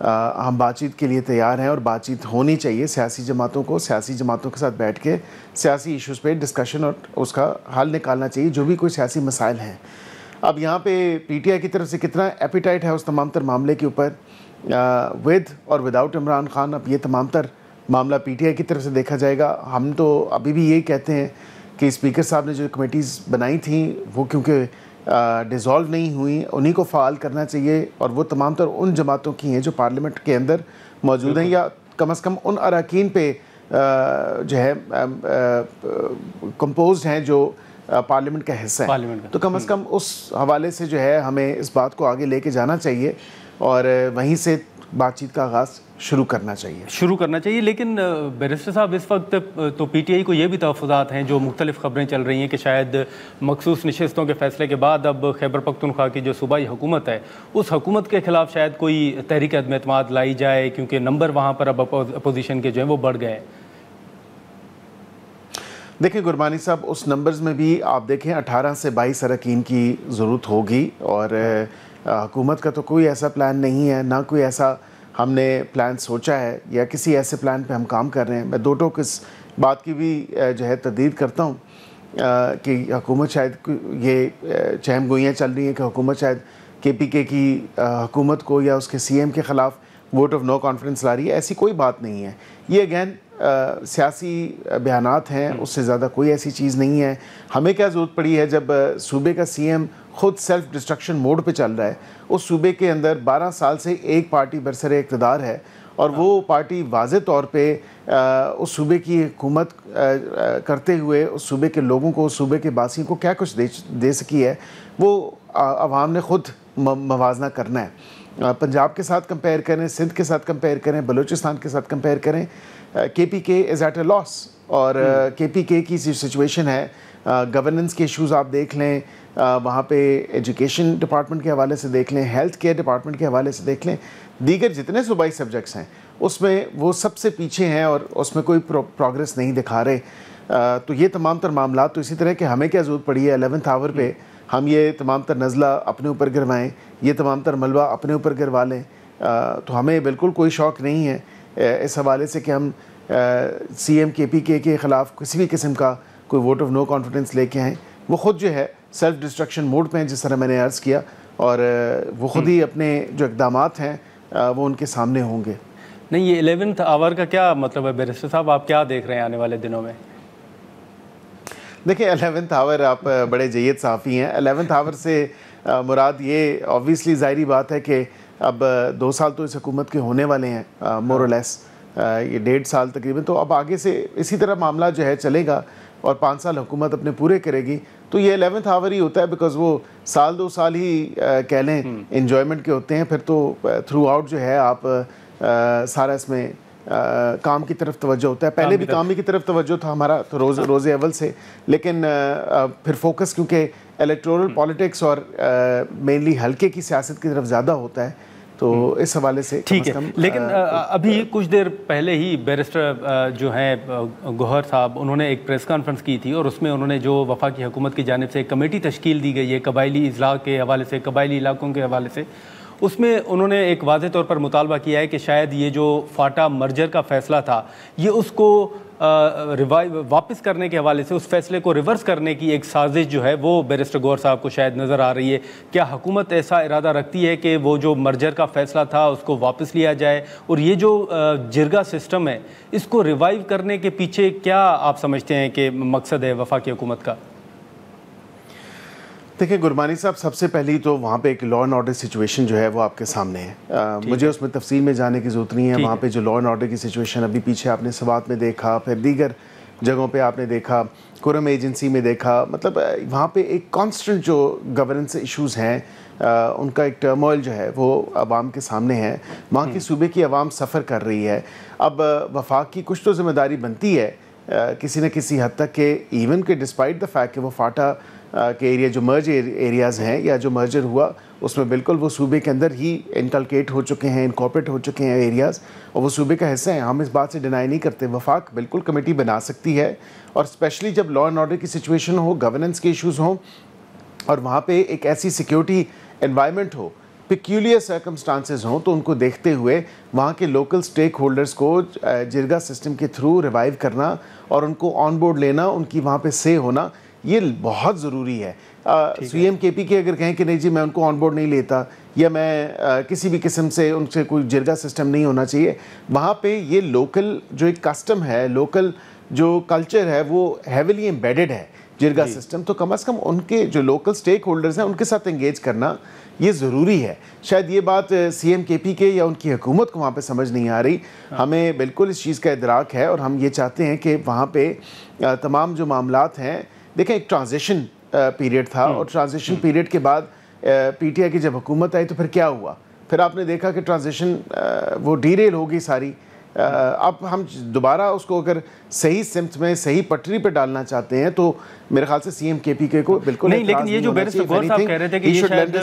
ہم بات چیت کے لیے تیار ہیں اور بات چیت ہونی چاہیے. سیاسی جماعتوں کو سیاسی جماعتوں کے ساتھ بیٹھ کے سیاسی ایشوز پہ ڈسکشن اور اس کا حل نکالنا چاہیے جو بھی کوئی سیاسی مسائل ہیں. اب یہاں پہ پی ٹی آئی کی طرف سے کتنا ایپیٹائٹ ہے اس تمام تر معاملے کے اوپر ود اور وداؤٹ عمران خان. اب یہ تمام تر معاملہ پی ٹی آئی کی طرف سے دیکھا جائے گا. ہم تو ابھی بھی یہی کہتے ہیں کہ اسپیکر صاحب نے جو کمیٹیز بنائی تھیں وہ کیونکہ ڈیزالو نہیں ہوئیں, انہی کو فعال کرنا چاہیے, اور وہ تمام تر ان جماعتوں کی ہیں جو پارلیمنٹ کے اندر موجود ہیں, یا کم از کم ان اراکین پہ جو ہے کمپوزڈ ہیں جو پارلیمنٹ کا حصہ ہے. تو کم از کم اس حوالے سے جو ہے ہمیں اس بات کو آگے لے کے جانا چاہیے اور وہیں سے بات چیت کا آغاز شروع کرنا چاہیے. لیکن بیرسٹر صاحب اس وقت تو پی ٹی آئی کو یہ بھی تحفظات ہیں, جو مختلف خبریں چل رہی ہیں کہ شاید مخصوص نشستوں کے فیصلے کے بعد اب خیبر پختونخوا کی جو صوبائی حکومت ہے اس حکومت کے خلاف شاید کوئی تحریک عدم اعتماد لائی جائے, کیونکہ نمبر وہاں پر اب اپوزیشن کے جو ہیں وہ بڑھ گئے ہیں. دیکھیں گربانی صاحب, اس نمبرز میں بھی آپ دیکھیں 18 سے 22 اراکین کی ضرورت ہوگی, اور حکومت کا تو کوئی ایسا پلان نہیں ہے, نہ کوئی ایسا ہم نے پلان سوچا ہے یا کسی ایسے پلان پہ ہم کام کر رہے ہیں. میں دو ٹوک اس بات کی بھی جو ہے تردید کرتا ہوں کہ حکومت شاید یہ چہم گوئیاں چل رہی ہیں کہ حکومت شاید کے پی کے کی حکومت کو یا اس کے سی ایم کے خلاف ووٹ آف نو کانفیڈنس لا رہی ہے. ایسی کوئی بات نہیں ہے. یہ اگین سیاسی بیانات ہیں, اس سے زیادہ کوئی ایسی چیز نہیں ہے. ہمیں کیا ضرورت پڑی ہے جب صوبے کا سی ایم خود سیلف ڈسٹرکشن موڈ پہ چل رہا ہے, اس صوبے کے اندر 12 سال سے ایک پارٹی برسر اقتدار ہے, اور وہ پارٹی واضح طور پہ اس صوبے کی حکومت کرتے ہوئے اس صوبے کے لوگوں کو, اس صوبے کے باسیوں کو کیا کچھ دے سکی ہے, وہ عوام نے خود موازنہ کرنا ہے. پنجاب کے ساتھ کمپیئر کریں, سندھ کے ساتھ کمپیئر کریں, بلوچستان کے ساتھ کمپیئر کریں, کے پی کے از ایٹ اے لاس. اور کے پی کے کی سچویشن ہے, گورننس کے ایشوز آپ دیکھ لیں, وہاں پہ ایجوکیشن ڈپارٹمنٹ کے حوالے سے دیکھ لیں, ہیلتھ کیئر ڈپارٹمنٹ کے حوالے سے دیکھ لیں, دیگر جتنے صوبائی سبجیکٹس ہیں اس میں وہ سب سے پیچھے ہیں اور اس میں کوئی پروگرس نہیں دکھا رہے. تو یہ تمام تر معاملات, تو اسی طرح کہ ہمیں کیا ضرورت پڑی ہے 11th آور پہ ہم یہ تمام تر نزلہ اپنے اوپر گروائیں, یہ تمام تر ملبہ اپنے اوپر گروا لیں. تو ہمیں بالکل کوئی شوق نہیں ہے اس حوالے سے کہ ہم سی ایم کے پی کے خلاف کسی بھی قسم کا کوئی ووٹ آف نو کانفیڈنس لے کے آئیں. وہ خود جو ہے سیلف ڈسٹرکشن موڈ پہ ہیں, جس طرح میں نے عرض کیا, اور وہ خود ہی اپنے جو اقدامات ہیں وہ ان کے سامنے ہوں گے. نہیں, یہ 11th آور کا کیا مطلب ہے بیرسٹر صاحب, آپ کیا دیکھ رہے ہیں آنے والے دنوں میں؟ دیکھیں 11th آور, آپ بڑے جید صحافی ہیں. 11th آور سے مراد یہ آبویسلی ظاہری بات ہے کہ اب 2 سال تو اس حکومت کے ہونے والے ہیں مور اور لیس, یہ 1.5 سال تقریباً. تو اب آگے سے اسی طرح معاملہ جو ہے چلے گا اور 5 سال حکومت اپنے پورے کرے گی. تو یہ 11th آور ہی ہوتا ہے, بیکاز وہ 1-2 سال ہی کہہ لیں انجوائمنٹ کے ہوتے ہیں. پھر تو تھرو آؤٹ جو ہے آپ سارا اس میں کام کی طرف توجہ ہوتا ہے. پہلے بھی کام کی طرف توجہ تھا ہمارا تو روز اول سے, لیکن پھر فوکس کیونکہ الیکٹورل پالیٹکس اور مینلی حلقے کی سیاست کی طرف زیادہ ہوتا ہے, تو اس حوالے سے ٹھیک ہے. لیکن ابھی کچھ دیر پہلے ہی بیرسٹر جو ہیں گوہر صاحب, انہوں نے ایک پریس کانفرنس کی تھی اور اس میں انہوں نے جو وفاقی حکومت کی جانب سے ایک کمیٹی تشکیل دی گئی ہے قبائلی اضلاع کے حوالے سے, قبائلی علاقوں کے حوالے سے, اس میں انہوں نے ایک واضح طور پر مطالبہ کیا ہے کہ شاید یہ جو فاٹا مرجر کا فیصلہ تھا یہ اس کو واپس کرنے کے حوالے سے, اس فیصلے کو ریورس کرنے کی ایک سازش جو ہے وہ بیرسٹر گوہر صاحب کو شاید نظر آ رہی ہے. کیا حکومت ایسا ارادہ رکھتی ہے کہ وہ جو مرجر کا فیصلہ تھا اس کو واپس لیا جائے, اور یہ جو جرگہ سسٹم ہے اس کو ریوائیو کرنے کے پیچھے کیا آپ سمجھتے ہیں کہ مقصد ہے وفاقی حکومت کا؟ دیکھیں گربانی صاحب, سب سے پہلی تو وہاں پہ ایک لا اینڈ آرڈر سچویشن جو ہے وہ آپ کے سامنے ہے. مجھے اس میں تفصیل میں جانے کی ضرورت نہیں ہے. وہاں پہ جو لا اینڈ آرڈر کی سچویشن ابھی پیچھے آپ نے سوات میں دیکھا, پھر دیگر جگہوں پہ آپ نے دیکھا, کرم ایجنسی میں دیکھا, مطلب وہاں پہ ایک کانسٹنٹ جو گورننس ایشوز ہیں ان کا ایک ٹرموئل جو ہے وہ عوام کے سامنے ہے. وہاں کے صوبے کی عوام سفر کر رہی ہے. اب وفاق کی کچھ تو ذمہ داری بنتی ہے کسی نہ کسی حد تک کہ ایون کہ ڈسپائٹ دا فیکٹ کہ وہ فاٹا کے ایریا جو مرج ایریاز ہیں یا جو مرجر ہوا اس میں بالکل وہ صوبے کے اندر ہی انکلکیٹ ہو چکے ہیں, انکارپوریٹ ہو چکے ہیں ایریاز, اور وہ صوبے کا حصہ ہیں. ہم اس بات سے ڈینائی نہیں کرتے. وفاق بالکل کمیٹی بنا سکتی ہے, اور اسپیشلی جب لا اینڈ آرڈر کی سچویشن ہو, گورننس کے ایشوز ہوں, اور وہاں پہ ایک ایسی سیکیورٹی انوائرمنٹ ہو پیکیولر سرکمسٹانسز ہوں تو ان کو دیکھتے ہوئے وہاں کے لوکل سٹیک ہولڈرز کو جرگا سسٹم کے تھرو ریوائیو کرنا اور ان کو آن بورڈ لینا، ان کی وہاں پہ سے ہونا، یہ بہت ضروری ہے. سی ایم کے پی کے اگر کہیں کہ نہیں جی میں ان کو آن بورڈ نہیں لیتا یا میں کسی بھی قسم سے ان سے کوئی جرگا سسٹم نہیں ہونا چاہیے، وہاں پہ یہ لوکل جو ایک کسٹم ہے، لوکل جو کلچر ہے وہ ہیویلی ایمبیڈڈ ہے جرگا سسٹم، تو کم از کم ان کے جو لوکل سٹیک ہولڈرز ہیں ان کے ساتھ انگیج کرنا یہ ضروری ہے. شاید یہ بات سی ایم کے پی کے یا ان کی حکومت کو وہاں پہ سمجھ نہیں آ رہی. ہمیں بالکل اس چیز کا ادراک ہے اور ہم یہ چاہتے ہیں کہ وہاں پہ تمام جو معاملات ہیں، دیکھیں ایک ٹرانزیشن پیریڈ تھا اور ٹرانزیشن پیریڈ کے بعد پی ٹی آئی کی جب حکومت آئی تو پھر کیا ہوا؟ پھر آپ نے دیکھا کہ ٹرانزیشن وہ ڈیریل ہوگی ساری. اب ہم دوبارہ اس کو اگر صحیح سمت میں صحیح پٹری پہ ڈالنا چاہتے ہیں تو میرے خیال سے سی ایم کے پی کے کو بالکل نہیں. لیکن یہ جو بیرسٹر گور صاحب کہہ رہے تھے کہ یہ شاید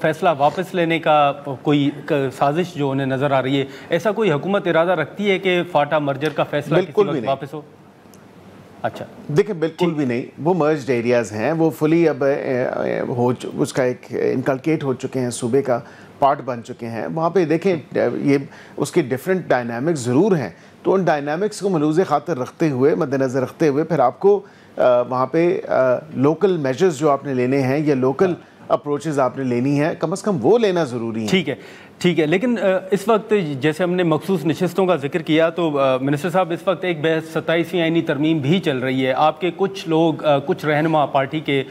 فیصلہ واپس لینے کا کوئی سازش جو انہیں نظر آ رہی ہے، ایسا کوئی حکومت ارادہ رکھتی ہے کہ فاٹا مرجر کا فیصلہ کسی وقت واپس ہو؟ اچھا دیکھیں بالکل بھی نہیں، وہ مرجڈ ایریاز ہیں، وہ فلی اب اس کا ایک انکلکیٹ ہو چکے ہیں، صوبے کا پارٹ بن چکے ہیں. وہاں پہ دیکھیں یہ اس کے ڈیفرنٹ ڈائنامکس ضرور ہیں، تو ان ڈائنامکس کو ملوز خاطر رکھتے ہوئے، مد نظر رکھتے ہوئے پھر آپ کو وہاں پہ لوکل میجرز جو آپ نے لینے ہیں یا لوکل اپروچز آپ نے لینی ہے، کم از کم وہ لینا ضروری ہے. ٹھیک ہے. لیکن اس وقت جیسے ہم نے مخصوص نشستوں کا ذکر کیا تو منسٹر صاحب اس وقت ایک بحث 27ویں آئینی ترمیم بھی چل رہی ہے. آپ کے کچھ لوگ، کچھ رہنما پارٹی کے،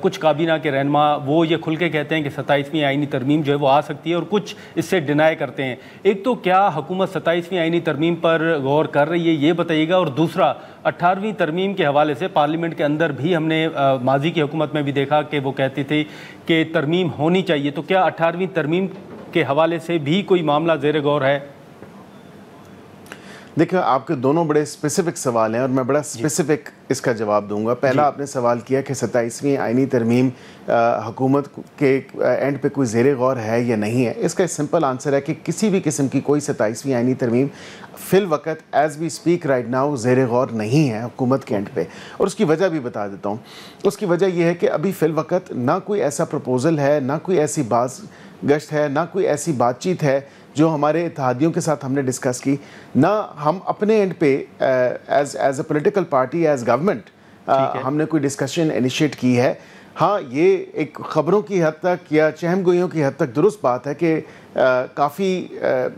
کچھ کابینہ کے رہنما وہ یہ کھل کے کہتے ہیں کہ 27ویں آئینی ترمیم جو ہے وہ آ سکتی ہے اور کچھ اس سے ڈینائی کرتے ہیں. ایک تو کیا حکومت 27ویں آئینی ترمیم پر غور کر رہی ہے یہ بتائیے گا، اور دوسرا 18ویں ترمیم کے حوالے سے پارلیمنٹ کے اندر بھی ہم نے ماضی کی حکومت میں بھی دیکھا کہ وہ کہتی تھی کہ ترمیم ہونی چاہیے، تو کیا 18ویں ترمیم کے حوالے سے بھی کوئی معاملہ زیر غور ہے؟ دیکھیں آپ کے دونوں بڑے اسپیسیفک سوال ہیں اور میں بڑا اسپیسیفک اس کا جواب دوں گا. پہلا آپ نے سوال کیا کہ 27ویں آئینی ترمیم حکومت کے اینڈ پہ کوئی زیر غور ہے یا نہیں ہے. اس کا سمپل آنسر ہے کہ کسی بھی قسم کی کوئی 27ویں آئینی ترمیم فی الوقت is we speak right now زیر غور نہیں ہے حکومت کے اینڈ پہ، اور اس کی وجہ بھی بتا دیتا ہوں. اس کی وجہ یہ ہے کہ ابھی فی الوقت نہ کوئی ایسا پروپوزل ہے، نہ کوئی ایسی باز گشت ہے، نہ کوئی ایسی بات چیت ہے جو ہمارے اتحادیوں کے ساتھ ہم نے ڈسکس کی، نہ ہم اپنے اینڈ پہ as a political party, as government ہم نے کوئی ڈسکشن انیشیٹ کی ہے. ہاں یہ ایک خبروں کی حد تک یا چہم گوئیوں کی حد تک درست بات ہے کہ کافی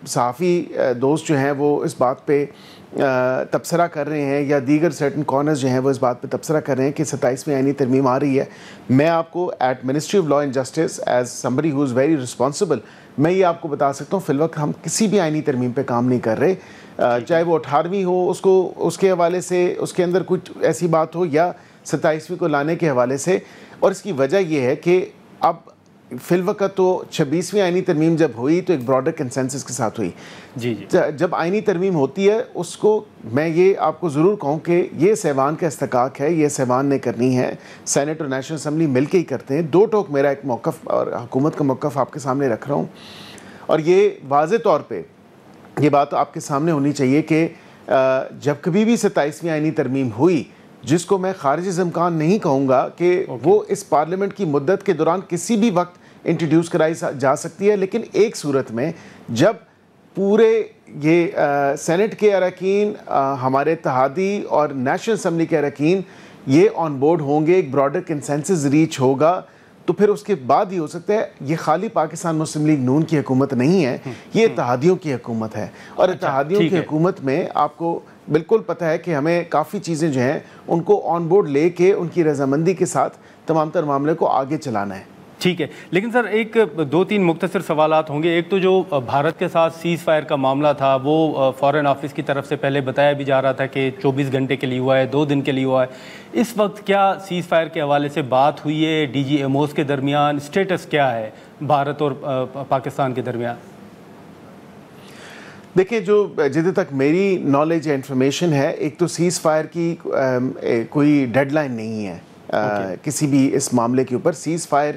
صحافی دوست جو ہیں وہ اس بات پہ تبصرہ کر رہے ہیں یا دیگر سرٹن کارنرز جو ہیں وہ اس بات پہ تبصرہ کر رہے ہیں کہ 27ویں آئینی ترمیم آ رہی ہے. میں آپ کو at ministry of law and justice as somebody who is very responsible میں یہ آپ کو بتا سکتا ہوں فی الوقت ہم کسی بھی آئینی ترمیم پہ کام نہیں کر رہے، چاہے وہ 18ویں ہو اس کے حوالے سے اس کے اندر کچھ ایسی بات ہو یا 27ویں کو لانے کے حوالے سے. اور اس کی وجہ یہ ہے کہ اب فی الوقت تو 26ویں آئینی ترمیم جب ہوئی تو ایک براڈر کنسنسس کے ساتھ ہوئی. جب آئینی ترمیم ہوتی ہے اس کو میں یہ آپ کو ضرور کہوں کہ یہ سیوان کا استحقاق ہے، یہ سیوان نے کرنی ہے، سینٹ اور نیشنل اسمبلی مل کے ہی کرتے ہیں. دو ٹوک میرا ایک موقف اور حکومت کا موقف آپ کے سامنے رکھ رہا ہوں، اور یہ واضح طور پہ یہ بات آپ کے سامنے ہونی چاہیے کہ جب کبھی بھی 27ویں آئینی ترمیم ہوئی، جس کو میں خارج از امکان نہیں کہوں گا کہ وہ اس پارلیمنٹ کی مدت کے دوران کسی بھی وقت انٹروڈیوس کرائی جا سکتی ہے، لیکن ایک صورت میں جب پورے یہ سینٹ کے اراکین، ہمارے اتحادی اور نیشنل اسمبلی کے اراکین یہ آن بورڈ ہوں گے، ایک براڈر کنسنسس ریچ ہوگا، تو پھر اس کے بعد ہی ہو سکتا ہے. یہ خالی پاکستان مسلم لیگ نون کی حکومت نہیں ہے، یہ اتحادیوں کی حکومت ہے، اور اتحادیوں کی حکومت میں آپ کو بالکل پتہ ہے کہ ہمیں کافی چیزیں جو ہیں ان کو آن بورڈ لے کے ان کی رضامندی کے ساتھ تمام تر معاملے کو آگے چلانا ہے. ٹھیک ہے. لیکن سر ایک دو تین مختصر سوالات ہوں گے. ایک تو جو بھارت کے ساتھ سیز فائر کا معاملہ تھا وہ فارن آفس کی طرف سے پہلے بتایا بھی جا رہا تھا کہ 24 گھنٹے کے لیے ہوا ہے، 2 دن کے لیے ہوا ہے. اس وقت کیا سیز فائر کے حوالے سے بات ہوئی ہے؟ ڈی جی ایم اوز کے درمیان اسٹیٹس کیا ہے بھارت اور پاکستان کے درمیان؟ دیکھیں جو جدھر تک میری نالج یا انفارمیشن ہے، ایک تو سیز فائر کی کوئی ڈیڈ لائن نہیں ہے کسی بھی اس معاملے کے اوپر. سیز فائر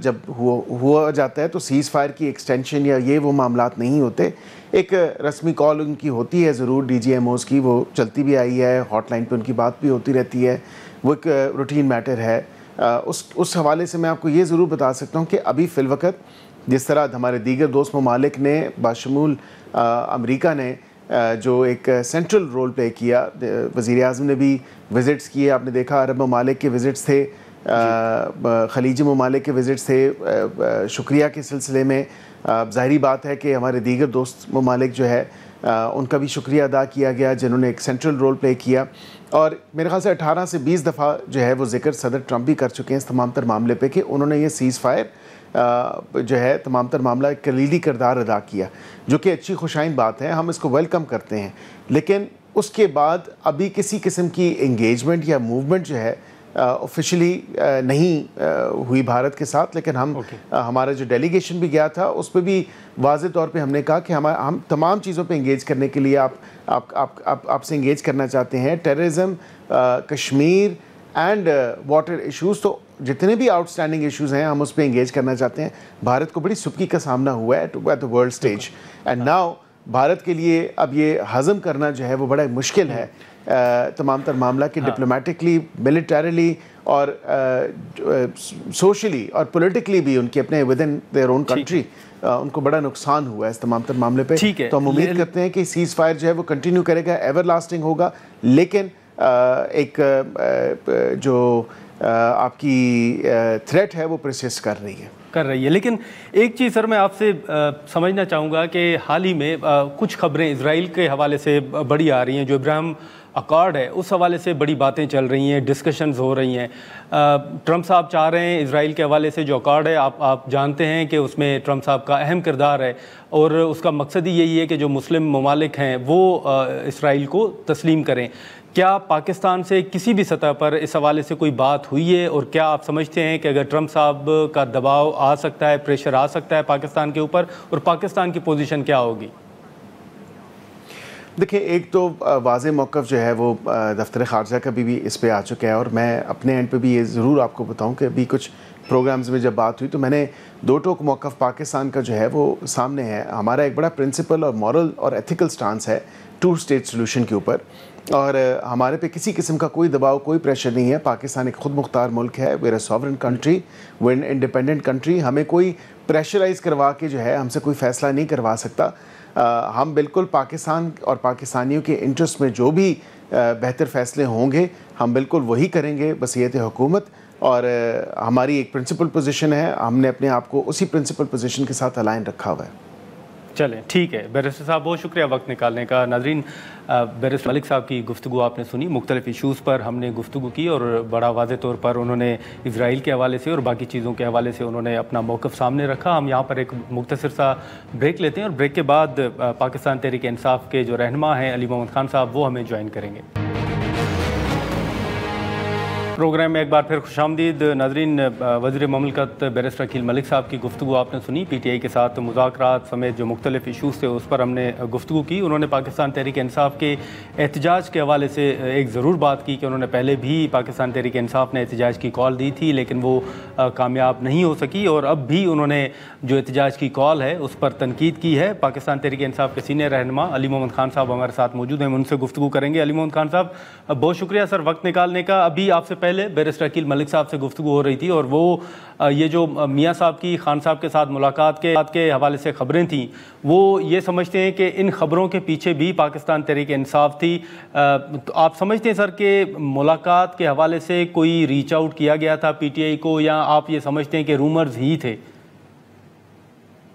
جب ہوا جاتا ہے تو سیز فائر کی ایکسٹینشن یا یہ وہ معاملات نہیں ہوتے. ایک رسمی کال ان کی ہوتی ہے ضرور ڈی جی ایم اوز کی، وہ چلتی بھی آئی ہے، ہاٹ لائن پہ ان کی بات بھی ہوتی رہتی ہے، وہ ایک روٹین میٹر ہے. اس حوالے سے میں آپ کو یہ ضرور بتا سکتا ہوں کہ ابھی فی الوقت جس طرح ہمارے دیگر دوست ممالک نے باشمول امریکا نے جو ایک سینٹرل رول پلے کیا. وزیر اعظم نے بھی وزٹس کیے, آپ نے دیکھا عرب ممالک کے وزٹس تھے, خلیجی ممالک کے وزٹس تھے. شکریہ کے سلسلے میں ظاہری بات ہے کہ ہمارے دیگر دوست ممالک جو ہے ان کا بھی شکریہ ادا کیا گیا جنہوں نے ایک سینٹرل رول پلے کیا. اور میرے خیال سے 18 سے 20 دفعہ جو ہے وہ ذکر صدر ٹرمپ بھی کر چکے ہیں اس تمام تر معاملے پہ کہ انہوں نے یہ سیز فائر جو ہے تمام تر معاملہ ایک کلیدی کردار ادا کیا, جو کہ اچھی خوشائند بات ہے, ہم اس کو ویلکم کرتے ہیں. لیکن اس کے بعد ابھی کسی قسم کی انگیجمنٹ یا موومنٹ جو ہے آفیشلی نہیں ہوئی بھارت کے ساتھ. لیکن ہمارا جو ڈیلیگیشن بھی گیا تھا اس پہ بھی واضح طور پہ ہم نے کہا کہ ہم تمام چیزوں پہ انگیج کرنے کے لیے آپ سے انگیج کرنا چاہتے ہیں. Terrorism, Kashmir and water issues, تو جتنے بھی آؤٹ اسٹینڈنگ ایشوز ہیں ہم اس پہ انگیج کرنا چاہتے ہیں. بھارت کو بڑی سبکی کا سامنا ہوا ہے at the world stage, and now Bharat کے لیے اب یہ ہضم کرنا جو ہے وہ بڑا مشکل ہے تمام تر معاملہ کہ ڈپلومیٹکلی, ملیٹریلی اور سوشلی اور پولیٹکلی بھی ان کے اپنے within their own country ان کو بڑا نقصان ہوا ہے اس تمام تر معاملے پہ. تو ہم امید کرتے ہیں کہ سیز فائر جو ہے وہ کنٹینیو کرے گا, ایور لاسٹنگ ہوگا. لیکن ایک جو آپ کی تھریٹ ہے وہ پرسسٹ کر رہی ہے. لیکن ایک چیز سر میں آپ سے سمجھنا چاہوں گا کہ حال ہی میں کچھ خبریں اسرائیل کے حوالے سے بڑی آ رہی ہیں. جو ابراہیم اکارڈ ہے اس حوالے سے بڑی باتیں چل رہی ہیں, ڈسکشنز ہو رہی ہیں. ٹرمپ صاحب چاہ رہے ہیں اسرائیل کے حوالے سے جو اکارڈ ہے, آپ جانتے ہیں کہ اس میں ٹرمپ صاحب کا اہم کردار ہے, اور اس کا مقصد ہی یہی ہے کہ جو مسلم ممالک ہیں وہ اسرائیل کو تسلیم کریں. کیا پاکستان سے کسی بھی سطح پر اس حوالے سے کوئی بات ہوئی ہے, اور کیا آپ سمجھتے ہیں کہ اگر ٹرمپ صاحب کا دباؤ آ سکتا ہے, پریشر آ سکتا ہے پاکستان کے اوپر, اور پاکستان کی پوزیشن کیا ہوگی؟ دیکھیں, ایک تو واضح موقف جو ہے وہ دفتر خارجہ کا بھی اس پہ آ چکا ہے, اور میں اپنے اینڈ پہ بھی یہ ضرور آپ کو بتاؤں کہ ابھی کچھ پروگرامز میں جب بات ہوئی تو میں نے دو ٹوک موقف پاکستان کا جو ہے وہ سامنے ہے. ہمارا ایک بڑا پرنسپل اور مورل اور ایتھیکل سٹانس ہے ٹو اسٹیٹ سولوشن کے اوپر, اور ہمارے پہ کسی قسم کا کوئی دباؤ, کوئی پریشر نہیں ہے. پاکستان ایک خود مختار ملک ہے, where a sovereign country, where an independent country. ہمیں کوئی پریشرائز کروا کے جو ہے ہم سے کوئی فیصلہ نہیں کروا سکتا. ہم بالکل پاکستان اور پاکستانیوں کے انٹرسٹ میں جو بھی بہتر فیصلے ہوں گے ہم بالکل وہی کریں گے بصیت حکومت, اور ہماری ایک پرنسپل پوزیشن ہے, ہم نے اپنے آپ کو اسی پرنسپل پوزیشن کے ساتھ الائن رکھا ہوا ہے. چلیں ٹھیک ہے بیرسٹر صاحب, بہت شکریہ وقت نکالنے کا. ناظرین, بیرسٹر ملک صاحب کی گفتگو آپ نے سنی, مختلف ایشوز پر ہم نے گفتگو کی, اور بڑا واضح طور پر انہوں نے اسرائیل کے حوالے سے اور باقی چیزوں کے حوالے سے انہوں نے اپنا موقف سامنے رکھا. ہم یہاں پر ایک مختصر سا بریک لیتے ہیں, اور بریک کے بعد پاکستان تحریک انصاف کے جو رہنما ہیں علی محمد خان صاحب, وہ ہمیں جوائن کریں گے. پروگرام میں ایک بار پھر خوش آمدید. ناظرین, وزیر مملکت بیرسٹر عقیل ملک صاحب کی گفتگو آپ نے سنی. پی ٹی آئی کے ساتھ مذاکرات سمیت جو مختلف ایشوز تھے اس پر ہم نے گفتگو کی. انہوں نے پاکستان تحریک انصاف کے احتجاج کے حوالے سے ایک ضرور بات کی کہ انہوں نے پہلے بھی پاکستان تحریک انصاف نے احتجاج کی کال دی تھی, لیکن وہ کامیاب نہیں ہو سکی, اور اب بھی انہوں نے جو احتجاج کی کال ہے اس پر تنقید کی ہے. پاکستان تحریک انصاف کے سینئر رہنما علی محمد خان صاحب ہمارے ساتھ موجود ہیں, ہم ان سے گفتگو کریں گے. علی محمد خان صاحب, بہت شکریہ سر وقت نکالنے کا. ابھی آپ سے پہلے بیرسٹر عقیل ملک صاحب سے گفتگو ہو رہی تھی, اور وہ یہ جو میاں صاحب کی خان صاحب کے ساتھ ملاقات کے حوالے سے خبریں تھیں, وہ یہ سمجھتے ہیں کہ ان خبروں کے پیچھے بھی پاکستان تحریک انصاف تھی. تو آپ سمجھتے ہیں سر کہ ملاقات کے حوالے سے کوئی ریچ آؤٹ کیا گیا تھا پی ٹی آئی کو, یا آپ یہ سمجھتے ہیں کہ رومرز ہی تھے؟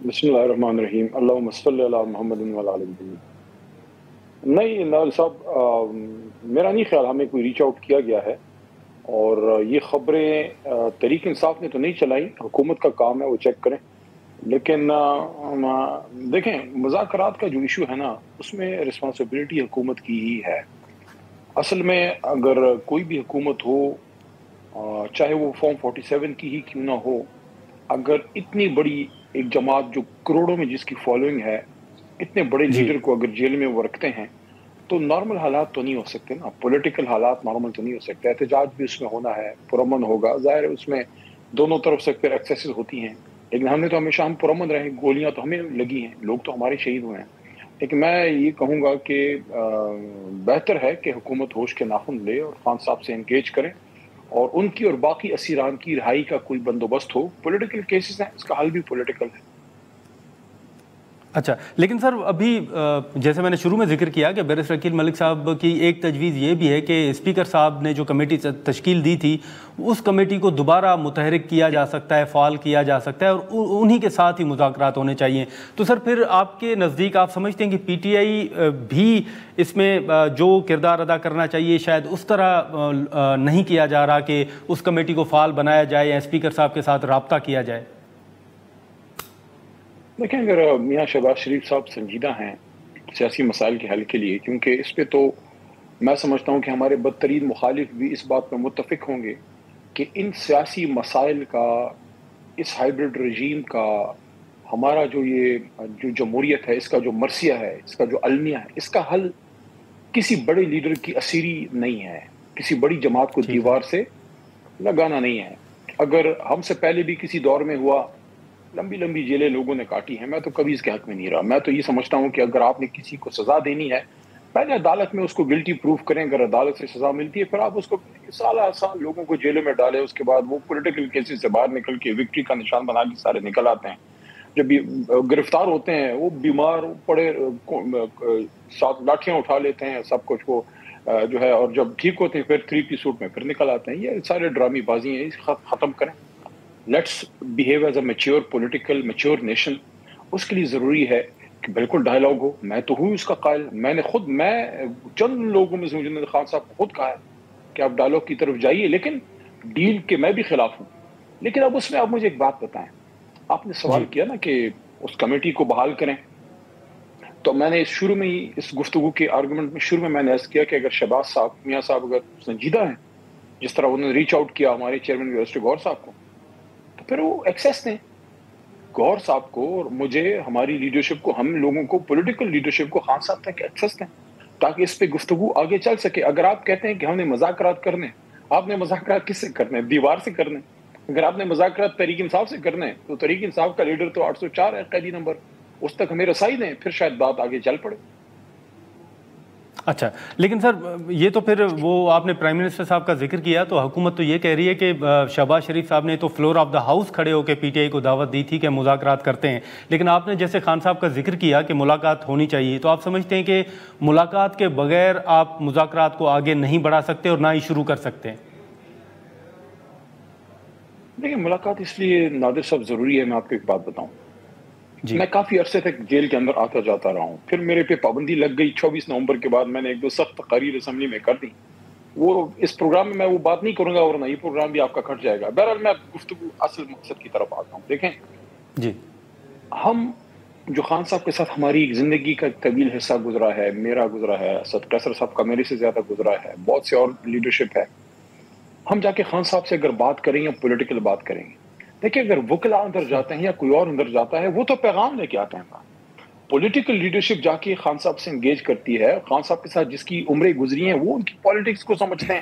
بسم اللہ الرحمن الرحیم, اللہم صلی علی محمد و علی آل محمد. نہیں ناول صاحب, میرا نہیں خیال ہمیں کوئی ریچ آؤٹ کیا گیا ہے, اور یہ خبریں تحریک انصاف نے تو نہیں چلائیں, حکومت کا کام ہے وہ چیک کریں. لیکن دیکھیں, مذاکرات کا جو ایشو ہے نا, اس میں رسپانسبلٹی حکومت کی ہی ہے. اصل میں اگر کوئی بھی حکومت ہو, چاہے وہ فارم 47 کی ہی کیوں نہ ہو, اگر اتنی بڑی ایک جماعت جو کروڑوں میں جس کی فالوئنگ ہے, اتنے بڑے لیڈر کو اگر جیل میں وہ رکھتے ہیں, تو نارمل حالات تو نہیں ہو سکتے نا, پولیٹیکل حالات نارمل تو نہیں ہو سکتے. احتجاج بھی اس میں ہونا ہے, پرامن ہوگا, ظاہر ہے اس میں دونوں طرف سے پھر ایکسیسز ہوتی ہیں, لیکن ہم نے تو ہمیشہ ہم پرامن رہے, گولیاں تو ہمیں لگی ہیں, لوگ تو ہمارے شہید ہوئے ہیں. لیکن میں یہ کہوں گا کہ بہتر ہے کہ حکومت ہوش کے ناخن لے اور خان صاحب سے انگیج کرے, اور ان کی اور باقی اسیران کی رہائی کا کوئی بندوبست ہو. پولیٹیکل کیسز ہیں, اس کا حل بھی پولیٹیکل ہے. اچھا، لیکن سر ابھی جیسے میں نے شروع میں ذکر کیا کہ بیرسٹر عقیل ملک صاحب کی ایک تجویز یہ بھی ہے کہ اسپیکر صاحب نے جو کمیٹی تشکیل دی تھی اس کمیٹی کو دوبارہ متحرک کیا جا سکتا ہے، فعال کیا جا سکتا ہے، اور انہی کے ساتھ ہی مذاکرات ہونے چاہیے. تو سر پھر آپ کے نزدیک آپ سمجھتے ہیں کہ پی ٹی آئی بھی اس میں جو کردار ادا کرنا چاہیے شاید اس طرح نہیں کیا جا رہا کہ اس کمیٹی کو فعال بنایا جائے یا اسپیکر صاحب کے ساتھ رابطہ کیا جائے؟ دیکھیں، اگر میاں شہباز شریف صاحب سنجیدہ ہیں سیاسی مسائل کے حل کے لیے، کیونکہ اس پہ تو میں سمجھتا ہوں کہ ہمارے بدترین مخالف بھی اس بات پر متفق ہوں گے کہ ان سیاسی مسائل کا، اس ہائیبرڈ رجیم کا، ہمارا جو جمہوریت ہے، اس کا جو مرثیہ ہے، اس کا جو المیہ ہے، اس کا حل کسی بڑے لیڈر کی اسیری نہیں ہے، کسی بڑی جماعت کو دیوار سے لگانا نہیں ہے. اگر ہم سے پہلے بھی کسی دور میں ہوا، لمبی لمبی جیلیں لوگوں نے کاٹی ہیں، میں تو کبھی اس کے حق میں نہیں رہا. میں تو یہ سمجھتا ہوں کہ اگر آپ نے کسی کو سزا دینی ہے، پہلے عدالت میں اس کو گلٹی پروف کریں. اگر عدالت سے سزا ملتی ہے پھر آپ اس کو سال لوگوں کو جیلوں میں ڈالیں. اس کے بعد وہ پولیٹیکل کیسز سے باہر نکل کے وکٹری کا نشان بنا کے سارے نکل آتے ہیں. جب گرفتار ہوتے ہیں وہ بیمار پڑے، ساتھ لاٹھیاں اٹھا لیتے ہیں، سب کچھ وہ جو ہے، اور جب ٹھیک ہوتے ہیں پھر 3 پیس سوٹ میں پھر نکل آتے ہیں. یہ سارے ڈرامی بازی ہیں، ختم کریں. Let's behave as a mature political mature nation. اس کے لیے ضروری ہے کہ بالکل ڈائلاگ ہو. میں تو ہوں اس کا قائل. میں چند لوگوں میں سے جنہوں نے خان صاحب کو خود کہا ہے کہ آپ ڈائلاگ کی طرف جائیے، لیکن ڈیل کے میں بھی خلاف ہوں. لیکن اب اس میں آپ مجھے ایک بات بتائیں. آپ نے سوال کیا نا کہ اس کمیٹی کو بحال کریں، تو میں نے شروع میں ہی اس گفتگو کے آرگومنٹ میں شروع میں نے عرض کیا کہ اگر شہباز صاحب، میاں صاحب اگر سنجیدہ ہیں، جس طرح انہوں نے ریچ آؤٹ کیا ہمارے چیئرمین بیرسٹر گوہر صاحب کو، تو پھر وہ ایکسیس دیں گوہر صاحب کو اور مجھے، ہماری لیڈرشپ کو، ہم لوگوں کو، پولیٹیکل لیڈرشپ کو خان صاحب تک ایکسیس دیں تاکہ اس پہ گفتگو آگے چل سکے. اگر آپ کہتے ہیں کہ ہم نے مذاکرات کرنے، آپ نے مذاکرات کس سے کرنے؟ دیوار سے کرنے. اگر آپ نے مذاکرات تحریک انصاف سے کرنے تو تحریک انصاف کا لیڈر تو 804 ہے قیدی نمبر، اس تک ہمیں رسائی دیں، پھر شاید بات آگے چل پڑے. اچھا، لیکن سر یہ تو پھر وہ آپ نے پرائم منسٹر صاحب کا ذکر کیا تو حکومت تو یہ کہہ رہی ہے کہ شہباز شریف صاحب نے تو فلور آف دا ہاؤس کھڑے ہو کے پی ٹی آئی کو دعوت دی تھی کہ مذاکرات کرتے ہیں، لیکن آپ نے جیسے خان صاحب کا ذکر کیا کہ ملاقات ہونی چاہیے، تو آپ سمجھتے ہیں کہ ملاقات کے بغیر آپ مذاکرات کو آگے نہیں بڑھا سکتے اور نہ ہی شروع کر سکتے ہیں؟ دیکھیں، ملاقات اس لیے نادر صاحب ضروری ہے. میں آپ کو ایک بات بتاؤں، میں کافی عرصے تک جیل کے اندر آتا جاتا رہا ہوں. پھر میرے پہ پابندی لگ گئی 24 نومبر کے بعد. میں نے 1-2 سخت تقاریر اسمبلی میں کر دی. وہ اس پروگرام میں وہ بات نہیں کروں گا اور نہ یہ پروگرام بھی آپ کا کٹ جائے گا. بہرحال میں گفتگو اصل مقصد کی طرف آتا ہوں. دیکھیں جی، ہم جو خان صاحب کے ساتھ ہماری زندگی کا طویل حصہ گزرا ہے، میرا گزرا ہے، اسد قیصر صاحب کا میرے سے زیادہ گزرا ہے، بہت سے اور لیڈرشپ ہے. ہم جا کے خان صاحب سے اگر بات کریں یا پولیٹیکل بات کریں گے، دیکھیں اگر وکلا اندر جاتے ہیں یا کوئی اور اندر جاتا ہے وہ تو پیغام لے کے آتے ہیں. پولیٹیکل لیڈرشپ جا کے خان صاحب سے انگیج کرتی ہے. خان صاحب کے ساتھ جس کی عمریں گزری ہیں وہ ان کی پالیٹکس کو سمجھتے ہیں.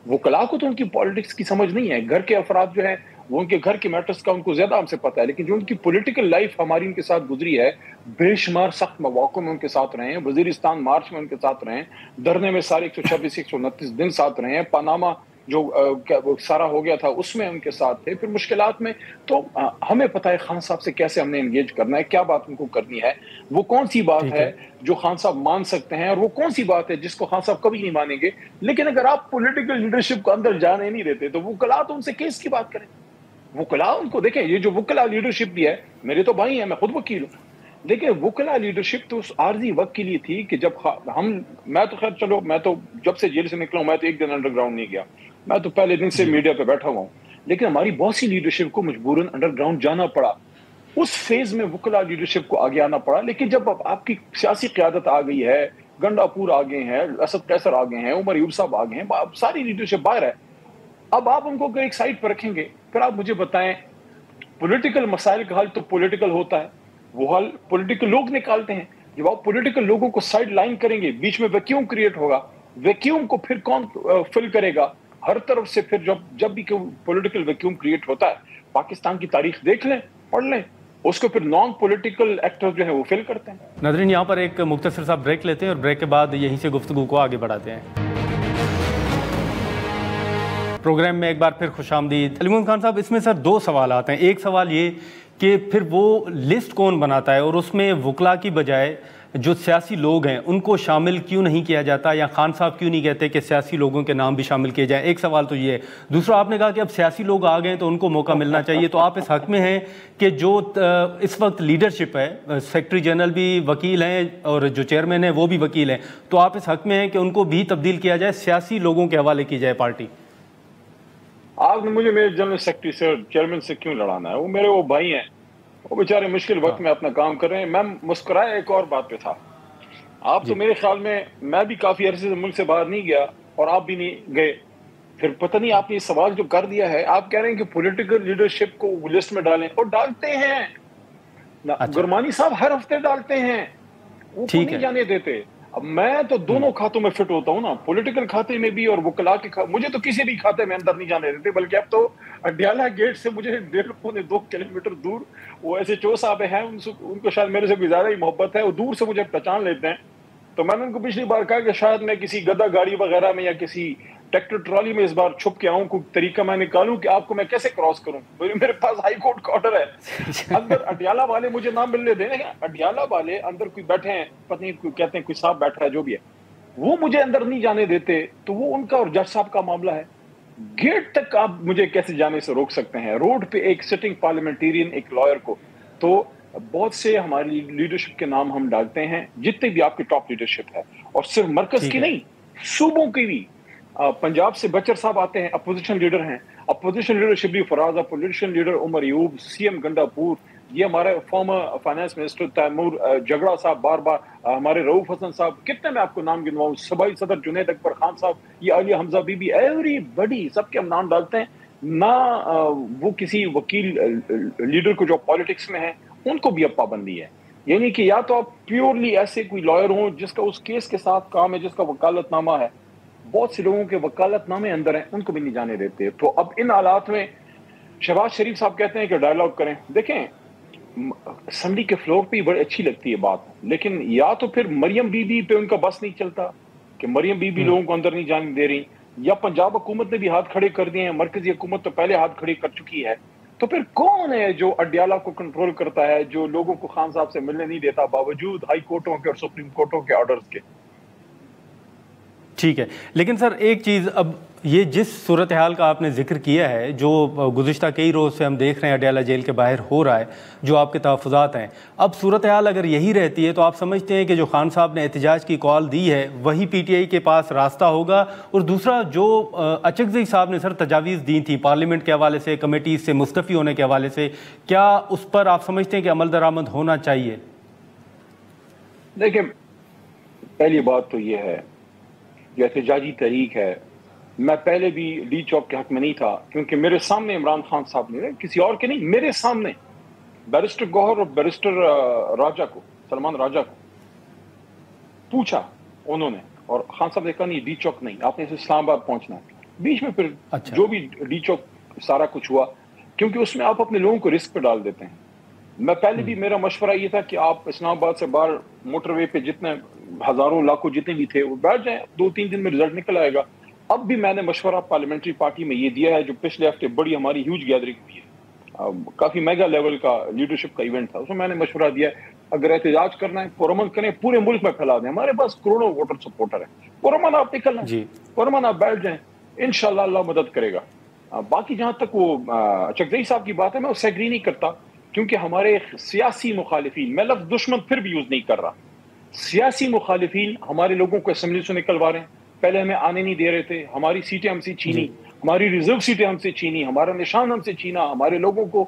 وکلا کو تو ان کی پالیٹکس کی سمجھ نہیں ہے. گھر کے افراد جو ہیں وہ ان کے گھر کے میٹرز کا ان کو زیادہ ہم سے پتہ ہے، لیکن جو ان کی پولیٹیکل لائف ہماری ان کے ساتھ گزری ہے، بے شمار سخت مواقع میں ان کے ساتھ رہے ہیں، وزیرستان مارچ میں ان کے ساتھ رہے ہیں، دھرنے میں سارے 126-129 دن ساتھ رہے ہیں، پاناما جو سارا ہو گیا تھا اس میں ان کے ساتھ تھے، پھر مشکلات میں. تو ہمیں پتہ ہے خان صاحب سے کیسے ہم نے انگیج کرنا ہے، کیا بات ان کو کرنی ہے، وہ کون سی بات ہے جو خان صاحب مان سکتے ہیں اور وہ کون سی بات ہے جس کو خان صاحب کبھی نہیں مانیں گے. لیکن اگر آپ پولیٹیکل لیڈرشپ کو اندر جانے نہیں دیتے تو وکلا تو ان سے کیس کی بات کریں. وکلا ان کو دیکھیں، یہ جو وکلا لیڈرشپ بھی ہے، میرے تو بھائی ہیں، میں خود وکیل ہوں. دیکھیں وکلا لیڈرشپ تو اس عارضی وقت کے لیے تھی کہ جب میں تو خیر چلو، میں تو جب سے جیل سے نکلا ہوں میں تو ایک دن انڈر گراؤنڈ نہیں گیا، میں تو پہلے دن سے میڈیا پہ بیٹھا ہوا ہوں. لیکن ہماری بہت سی لیڈرشپ کو مجبوراً انڈر گراؤنڈ جانا پڑا. اس فیز میں وکلا لیڈرشپ کو آگے آنا پڑا. لیکن جب اب آپ کی سیاسی قیادت آ گئی ہے، گنڈا پور آ گئے ہیں، اسد قیصر آ گئے ہیں، عمر ایوب صاحب آ گئے ہیں، اب ساری لیڈرشپ باہر ہے. اب آپ ان کو اگر ایک سائڈ پر رکھیں گے پھر آپ مجھے بتائیں، پولیٹیکل مسائل کا حل تو پولیٹیکل ہوتا ہے، وہ حل پولیٹیکل لوگ نکالتے ہیں. جب آپ پولیٹیکل لوگوں کو سائڈ لائن کریں گے، بیچ میں ویکیوم کریٹ ہوگا. ویکیوم کو پھر کون فل کرے گا؟ ہر طرف سے پھر جب بھی پولیٹیکل ویکیوم کریٹ ہوتا ہے، پاکستان کی تاریخ دیکھ لیں، پڑھ لیں، اس کو پھر نان پولیٹیکل ایکٹر جو ہے وہ فل کرتے ہیں. ناظرین یہاں پر ایک مختصر سا بریک لیتے ہیں اور بریک کے بعد یہیں سے گفتگو کو آگے بڑھاتے ہیں. پروگرام میں ایک بار پھر خوش آمدید. علی محمد خان صاحب، اس میں سر 2 سوالات ہیں. ایک سوال یہ کہ پھر وہ لسٹ کون بناتا ہے اور اس میں وکلا کی بجائے جو سیاسی لوگ ہیں ان کو شامل کیوں نہیں کیا جاتا، یا خان صاحب کیوں نہیں کہتے کہ سیاسی لوگوں کے نام بھی شامل کیے جائیں؟ ایک سوال تو یہ ہے. دوسرا، آپ نے کہا کہ اب سیاسی لوگ آ گئے تو ان کو موقع ملنا چاہیے، تو آپ اس حق میں ہیں کہ جو اس وقت لیڈرشپ ہے، سیکرٹری جنرل بھی وکیل ہیں اور جو چیئرمین ہیں وہ بھی وکیل ہیں، تو آپ اس حق میں ہیں کہ ان کو بھی تبدیل کیا جائے، سیاسی لوگوں کے حوالے کی جائے پارٹی؟ آپ نے مجھے میرے جنرل سیکرٹری سے، چیئرمین سے کیوں لڑانا ہے؟ وہ میرے وہ بھائی ہیں، وہ بیچارے مشکل وقت میں اپنا کام کر رہے ہیں. میں مسکرایا ایک اور بات پہ تھا. آپ تو میرے خیال میں بھی کافی عرصے سے ملک سے باہر نہیں گیا اور آپ بھی نہیں گئے. پھر پتہ نہیں آپ نے یہ سوال جو کر دیا ہے، آپ کہہ رہے ہیں کہ پولیٹیکل لیڈرشپ کو لسٹ میں ڈالیں، اور ڈالتے ہیں. گرمانی صاحب ہر ہفتے ڈالتے ہیں، وہ کو نہیں جانے دیتے. اب میں تو دونوں کھاتوں میں فٹ ہوتا ہوں نا، پولیٹیکل کھاتے میں بھی اور وکلا کے مجھے تو کسی بھی کھاتے میں اندر نہیں جانے دیتے. بلکہ اب تو اڈیالہ گیٹ سے مجھے 1.5-2 کلومیٹر دور وہ ایسے چو صاحب ہیں، ان کو شاید میرے سے بھی زیادہ ہی محبت ہے، وہ دور سے مجھے پہچان لیتے ہیں. تو میں نے ان کو پچھلی بار کہا کہ شاید میں کسی گدا گاڑی وغیرہ میں یا کسی ٹریکٹر ٹرالی میں اس بار چھپ کے آؤں، کوئی طریقہ میں نکالوں کہ آپ کو میں کیسے کراس کروں. میرے پاس ہائی کورٹ کا آرڈر ہے. اندر اڈیالہ والے مجھے نہ ملنے دیں. اڈیالہ والے اندر کوئی بیٹھے ہیں، پتہ نہیں کوئی کہتے ہیں کوئی صاحب بیٹھا ہے، جو بھی ہے، وہ مجھے اندر نہیں جانے دیتے. تو وہ ان کا اور جج صاحب کا معاملہ ہے. گیٹ تک آپ مجھے کیسے جانے سے روک سکتے ہیں؟ روڈ پہ ایک سٹنگ پارلیمنٹیرین، ایک لائر کو. تو بہت سے ہماری لیڈرشپ کے نام ہم ڈالتے ہیں، جتنے بھی آپ کی ٹاپ لیڈرشپ ہے، اور صرف مرکز کی نہیں، صوبوں کی بھی. پنجاب سے بچر صاحب آتے ہیں، اپوزیشن لیڈر ہیں. Opposition leader Shibli Faraz, opposition leader Omar Ayub, C M گنڈا پور، یہ ہمارے فارمر فائنانس منسٹر تیمور جگڑا صاحب، بار بار ہمارے رؤوف حسن صاحب، کتنے میں آپ کو نام گنواؤں، صوبائی صدر جنید اکبر خان صاحب، یہ عالیہ حمزہ بی بی، ایوری بڈی، سب کے ہم نام ڈالتے ہیں. نہ وہ کسی وکیل لیڈر کو جو پالیٹکس میں ہیں ان کو بھی اب پابندی ہے. یعنی کہ یا تو آپ پیورلی ایسے کوئی لائر ہوں جس کا اس کیس کے ساتھ کام ہے، جس کا وکالت نامہ ہے. بہت سے لوگوں کے وکالت نامے اندر ہیں، ان کو بھی نہیں جانے دیتے. تو اب ان حالات میں شہباز شریف صاحب کہتے ہیں کہ ڈائلاگ کریں. دیکھیں، اسمبلی کے فلور پہ بڑی اچھی لگتی ہے بات، لیکن یا تو پھر مریم بی بی پہ ان کا بس نہیں چلتا کہ مریم بی بی لوگوں کو اندر نہیں جانے دے رہی، یا پنجاب حکومت نے بھی ہاتھ کھڑے کر دیے ہیں، مرکزی حکومت تو پہلے ہاتھ کھڑے کر چکی ہے. تو پھر کون ہے جو اڈیالہ کو کنٹرول کرتا ہے، جو لوگوں کو خان صاحب سے ملنے نہیں دیتا باوجود ہائی کورٹوں کے اور سپریم کورٹوں کے آرڈرز کے؟ ٹھیک ہے، لیکن سر ایک چیز، اب یہ جس صورتحال کا آپ نے ذکر کیا ہے، جو گزشتہ کئی روز سے ہم دیکھ رہے ہیں اڈیالہ جیل کے باہر ہو رہا ہے، جو آپ کے تحفظات ہیں، اب صورتحال اگر یہی رہتی ہے تو آپ سمجھتے ہیں کہ جو خان صاحب نے احتجاج کی کال دی ہے وہی پی ٹی آئی کے پاس راستہ ہوگا؟ اور دوسرا، جو اچکزئی صاحب نے سر تجاویز دی تھی پارلیمنٹ کے حوالے سے، کمیٹیز سے مستعفی ہونے کے حوالے سے، کیا اس پر آپ سمجھتے ہیں کہ عمل درآمد ہونا چاہیے؟ دیکھیں، پہلی بات تو یہ ہے، جو احتجاجی تحریک ہے، میں پہلے بھی ڈی چوک کے حق میں نہیں تھا، کیونکہ میرے سامنے عمران خان صاحب نے، کسی اور کے نہیں، میرے سامنے بیرسٹر گوہر اور بیرسٹر راجہ کو، سلمان راجہ کو پوچھا انہوں نے، اور خان صاحب نے کہا نہیں، ڈی چوک نہیں، آپ نے اسلام آباد پہنچنا ہے. بیچ میں پھر جو بھی ڈی چوک سارا کچھ ہوا، کیونکہ اس میں آپ اپنے لوگوں کو رسک پہ ڈال دیتے ہیں. میں پہلے بھی میرا مشورہ یہ تھا کہ آپ اسلام آباد سے باہر موٹر وے پہ جتنے ہزاروں لاکھوں جتنے بھی تھے وہ بیٹھ جائیں، 2-3 دن میں رزلٹ نکل آئے گا. اب بھی میں نے مشورہ پارلیمنٹری پارٹی میں یہ دیا ہے، جو پچھلے ہفتے بڑی ہماری ہیوج گیدرنگ ہوئی ہے، کافی میگا لیول کا لیڈرشپ کا ایونٹ تھا، اس میں میں نے مشورہ دیا ہے اگر احتجاج کرنا ہے پرامن کریں، پورے ملک میں پھیلا دیں، ہمارے پاس کروڑوں ووٹر سپورٹر ہیں، پرامن آپ نکلنا ہے، پرامن آپ بیٹھ جائیں، انشاءاللہ اللہ مدد کرے گا. باقی جہاں تک وہ اچکزئی صاحب کی بات ہے، میں اس سے ایگری نہیں کرتا، کیونکہ ہمارے سیاسی مخالفین، میں لفظ دشمن پھر بھی یوز نہیں کر رہا، سیاسی مخالفین ہمارے لوگوں کو اسمبلی سے نکلوا رہے ہیں. پہلے ہمیں آنے نہیں دے رہے تھے، ہماری سیٹیں ہم سے چھینی، ہماری ریزرو سیٹیں ہم سے چھینی، ہمارا نشان ہم سے چھینا، ہمارے لوگوں کو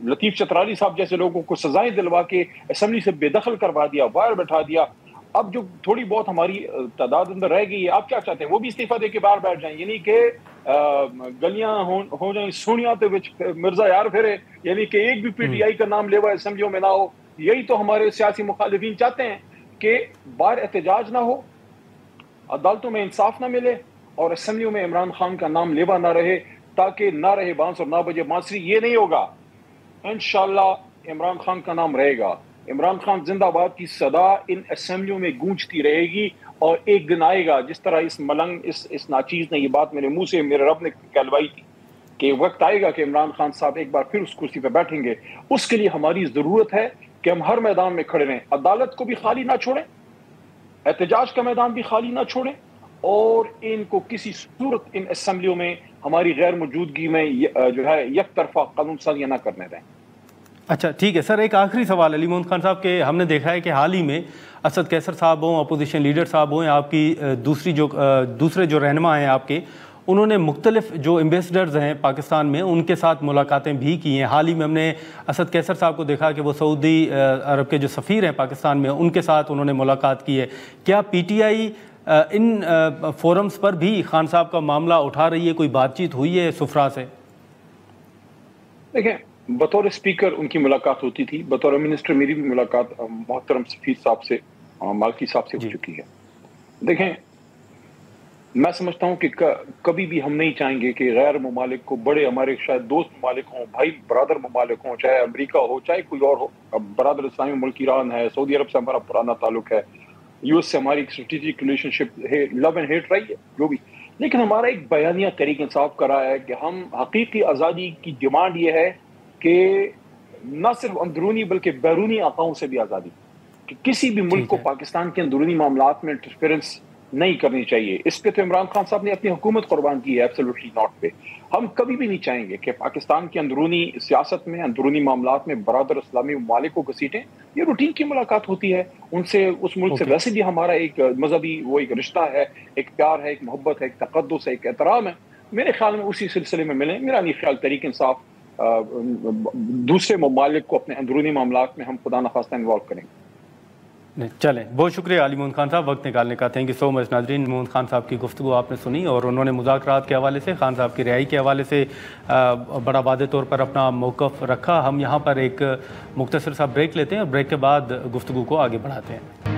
لطیف چترالی صاحب جیسے لوگوں کو سزائیں دلوا کے اسمبلی سے بے دخل کروا دیا، باہر بٹھا دیا. اب جو تھوڑی بہت ہماری تعداد اندر رہ گئی ہے، آپ کیا چاہتے ہیں وہ بھی استعفیٰ دے کے باہر بیٹھ جائیں، یعنی کہ گلیاں ہو جائیں سونیاں تے وچ مرزا یار پھرے، یعنی کہ ایک بھی پی ٹی آئی کا نام لیوا اسمبلیوں میں نہ ہو. یہی تو ہمارے سیاسی مخالفین چاہتے ہیں کہ باہر احتجاج نہ ہو، عدالتوں میں انصاف نہ ملے، اور اسمبلیوں میں عمران خان کا نام لیوا نہ رہے، تاکہ نہ رہے بانس اور نہ بجے بانسری. یہ نہیں ہوگا، انشاءاللہ عمران خان کا نام رہے گا. عمران خان زندہ باد کی صدا ان اسمبلیوں میں گونجتی رہے گی، اور ایک دن آئے گا، جس طرح اس ملنگ اس ناچیز نے یہ بات میرے منہ سے میرے رب نے کہلوائی تھی کہ وقت آئے گا کہ عمران خان صاحب ایک بار پھر اس کرسی پہ بیٹھیں گے. اس کے لیے ہماری ضرورت ہے کہ ہم ہر میدان میں کھڑے رہیں, عدالت کو بھی خالی نہ چھوڑیں, احتجاج کا میدان بھی خالی نہ چھوڑیں, اور ان کو کسی صورت ان اسمبلیوں میں ہماری غیر موجودگی میں جو ہے یک طرفہ قانون سازیاں نہ کرنے دیں. اچھا ٹھیک ہے سر, ایک آخری سوال علی محمد خان صاحب کے, ہم نے دیکھا ہے کہ حال ہی میں اسد کیسر صاحب ہوں, اپوزیشن لیڈر صاحب ہوں, آپ کی دوسرے جو رہنما ہیں آپ کے, انہوں نے مختلف جو ایمبیسڈرز ہیں پاکستان میں ان کے ساتھ ملاقاتیں بھی کی ہیں. حال ہی میں ہم نے اسد کیسر صاحب کو دیکھا کہ وہ سعودی عرب کے جو سفیر ہیں پاکستان میں, ان کے ساتھ انہوں نے ملاقات کی ہے. کیا P T I in forums پر بھی خان صاحب کا معاملہ اٹھا رہی ہے, کوئی بات چیت ہوئی ہے سفرا سے؟ دیکھیں, بطور اسپیکر ان کی ملاقات ہوتی تھی, بطور منسٹر میری بھی ملاقات محترم سفیر صاحب سے, مالکی صاحب سے ہو چکی ہے. دیکھیں, میں سمجھتا ہوں کہ کبھی بھی ہم نہیں چاہیں گے کہ غیر ممالک کو, بڑے ہمارے شاید دوست ممالک ہوں, بھائی برادر ممالک ہوں, چاہے امریکہ ہو چاہے کوئی اور ہو, برادر اسلامی ملک ایران ہے, سعودی عرب سے ہمارا پرانا تعلق ہے, یو ایس سے ہماری ایک اسٹریٹجک ریلیشن شپ ہے, لو اینڈ ہیٹ رہی ہے جو بھی, لیکن ہمارا ایک بیانیہ تحریک انصاف کا رہا ہے کہ ہم حقیقی آزادی کی ڈیمانڈ یہ ہے کہ نہ صرف اندرونی بلکہ بیرونی آقاؤں سے بھی آزادی, کہ کسی بھی ملک کو پاکستان کے اندرونی معاملات میں انٹرفیرنس نہیں کرنی چاہیے. اس پہ تو عمران خان صاحب نے اپنی حکومت قربان کی ہے, ایبسولوٹلی ناٹ پہ. ہم کبھی بھی نہیں چاہیں گے کہ پاکستان کی اندرونی سیاست میں, اندرونی معاملات میں برادر اسلامی ممالک کو گھسیٹیں. یہ روٹین کی ملاقات ہوتی ہے ان سے, اس ملک سے ویسے بھی ہمارا ایک مذہبی وہ ایک رشتہ ہے, ایک پیار ہے, ایک محبت ہے, ایک تقدس ہے, ایک احترام ہے. میرے خیال میں اسی سلسلے میں ملیں. میرا نہیں خیال تحریک انصاف دوسرے ممالک کو اپنے اندرونی معاملات میں ہم خدا نخواستہ انوالو کریں گے. چلیں, بہت شکریہ علی محمد خان صاحب وقت نکالنے کا. تھینک یو سو مچ. ناظرین, محمد خان صاحب کی گفتگو آپ نے سنی, اور انہوں نے مذاکرات کے حوالے سے, خان صاحب کی رہائی کے حوالے سے بڑا واضح طور پر اپنا موقف رکھا. ہم یہاں پر ایک مختصر سا بریک لیتے ہیں, اور بریک کے بعد گفتگو کو آگے بڑھاتے ہیں.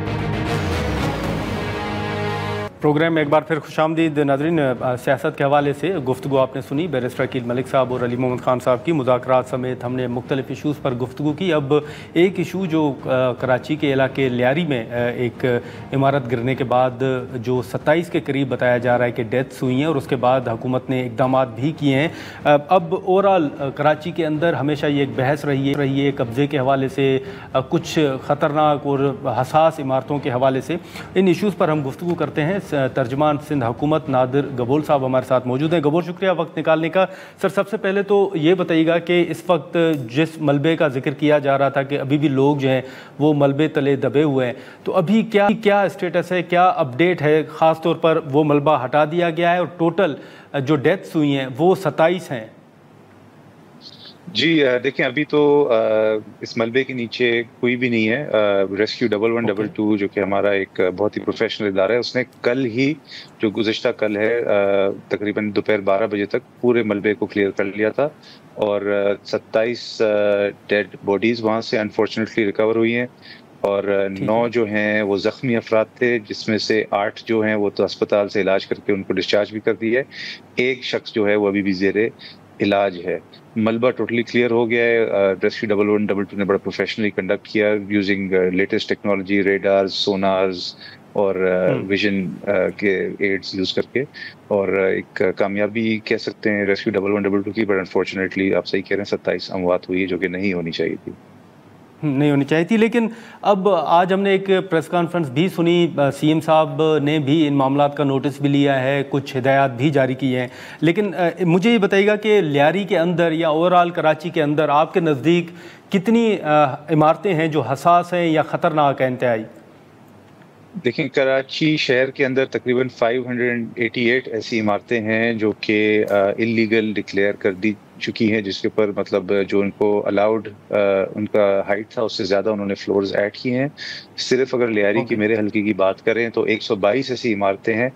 پروگرام میں ایک بار پھر خوش آمدید. ناظرین, سیاست کے حوالے سے گفتگو آپ نے سنی, بیرسٹر عقیل ملک صاحب اور علی محمد خان صاحب کی. مذاکرات سمیت ہم نے مختلف ایشوز پر گفتگو کی. اب ایک ایشو جو کراچی کے علاقے لیاری میں ایک عمارت گرنے کے بعد جو 27 کے قریب بتایا جا رہا ہے کہ ڈیتھس ہوئی ہیں, اور اس کے بعد حکومت نے اقدامات بھی کیے ہیں. اب اوورآل کراچی کے اندر ہمیشہ یہ ایک بحث رہی ہے قبضے کے حوالے سے, کچھ خطرناک اور حساس عمارتوں کے حوالے سے. ان ایشوز پر ہم گفتگو کرتے ہیں. ترجمان سندھ حکومت نادر گبول صاحب ہمارے ساتھ موجود ہیں. گبول, شکریہ وقت نکالنے کا. سر, سب سے پہلے تو یہ بتائیے گا کہ اس وقت جس ملبے کا ذکر کیا جا رہا تھا کہ ابھی بھی لوگ جو ہیں وہ ملبے تلے دبے ہوئے ہیں, تو ابھی کیا اسٹیٹس ہے, کیا اپڈیٹ ہے؟ خاص طور پر وہ ملبہ ہٹا دیا گیا ہے, اور ٹوٹل جو ڈیتھس ہوئی ہیں وہ 27 ہیں. جی دیکھیں, ابھی تو اس ملبے کے نیچے کوئی بھی نہیں ہے. ریسکیو 1112 جو کہ ہمارا ایک بہت ہی پروفیشنل ادارہ ہے, اس نے کل ہی, جو گزشتہ کل ہے, تقریباً دوپہر 12 بجے تک پورے ملبے کو کلیئر کر لیا تھا, اور 27 ڈیڈ باڈیز وہاں سے انفارچونیٹلی ریکور ہوئی ہیں, اور 9 جو ہیں وہ زخمی افراد تھے, جس میں سے 8 جو ہیں وہ تو اسپتال سے علاج کر کے ان کو ڈسچارج بھی کر دی ہے. ایک شخص جو ہے وہ ابھی بھی زیر علاج ہے. ملبہ ٹوٹلی کلیئر ہو گیا ہے. ریسکیو 1112 نے بڑا پروفیشنلی کنڈکٹ کیا یوزنگ لیٹسٹ ٹیکنالوجی, ریڈارز, سونارز اور ویژن کے ایڈز یوز کر کے, اور ایک کامیابی کہہ سکتے ہیں ریسکیو 1112 کی. بٹ انفارچونیٹلی آپ صحیح کہہ رہے ہیں, 27 اموات ہوئی ہے, جو کہ نہیں ہونی چاہیے تھی. لیکن اب آج ہم نے ایک پریس کانفرنس بھی سنی, سی ایم صاحب نے بھی ان معاملات کا نوٹس بھی لیا ہے, کچھ ہدایات بھی جاری کی ہیں. لیکن مجھے یہ بتائیے گا کہ لیاری کے اندر یا اوورآل کراچی کے اندر آپ کے نزدیک کتنی عمارتیں ہیں جو حساس ہیں یا خطرناک ہیں انتہائی؟ دیکھیں, کراچی شہر کے اندر تقریباً 588 ایسی عمارتیں ہیں جو کہ انلیگل ڈکلیئر کر دی چکی ہیں, جس کے اوپر مطلب جو ان کو الاؤڈ ان کا ہائٹ تھا اس سے زیادہ انہوں نے فلورز ایڈ کیے ہیں. صرف اگر لیاری کی میرے حلقے کی بات کریں تو 122 ایسی عمارتیں ہیں,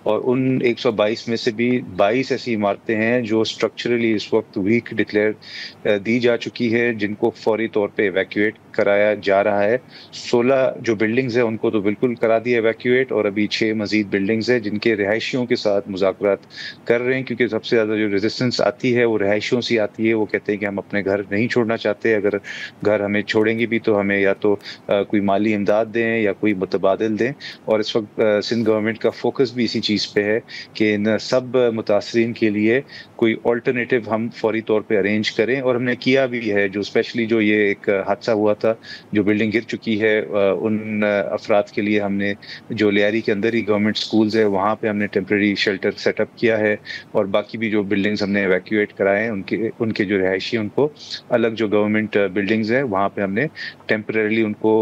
اور ان 122 میں سے بھی 22 ایسی عمارتیں ہیں جو اسٹرکچرلی اس وقت ویک ڈکلیئر دی جا چکی ہے, جن کو فوری طور پہ ایویکویٹ کرایا جا رہا ہے. 16 جو بلڈنگز ہیں ان کو تو بالکل کرا دیا ایویکویٹ, اور ابھی 6 مزید بلڈنگز ہیں جن کے رہائشیوں کے ساتھ مذاکرات کر رہے ہیں, کیونکہ سب سے زیادہ جو ریزسٹنس آتی ہے وہ رہائشیوں سے آتی ہے. وہ کہتے ہیں کہ ہم اپنے گھر نہیں چھوڑنا چاہتے, اگر گھر ہمیں چھوڑیں گے بھی تو ہمیں یا تو کوئی مالی امداد دیں یا کوئی متبادل دیں. اور اس وقت سندھ گورنمنٹ کا فوکس بھی اسی چیز پہ ہے کہ ان سب متاثرین کے لیے کوئی آلٹرنیٹیو ہم فوری طور پہ ارینج کریں، اور ہم نے کیا بھی ہے. جو اسپیشلی جو یہ ایک حادثہ ہوا تھا، جو بلڈنگ گر چکی ہے، ان افراد کے لیے ہم نے جو لیاری کے اندر ہی گورنمنٹ سکولز ہے وہاں پہ ہم نے ٹیمپریری شیلٹر سیٹ اپ کیا ہے، اور باقی بھی جو بلڈنگز ہم نے ایویکویٹ کرائے ہیں ان کے جو رہائشی ان کو الگ جو گورنمنٹ بلڈنگز ہیں وہاں پہ ہم نے ٹیمپریریلی ان کو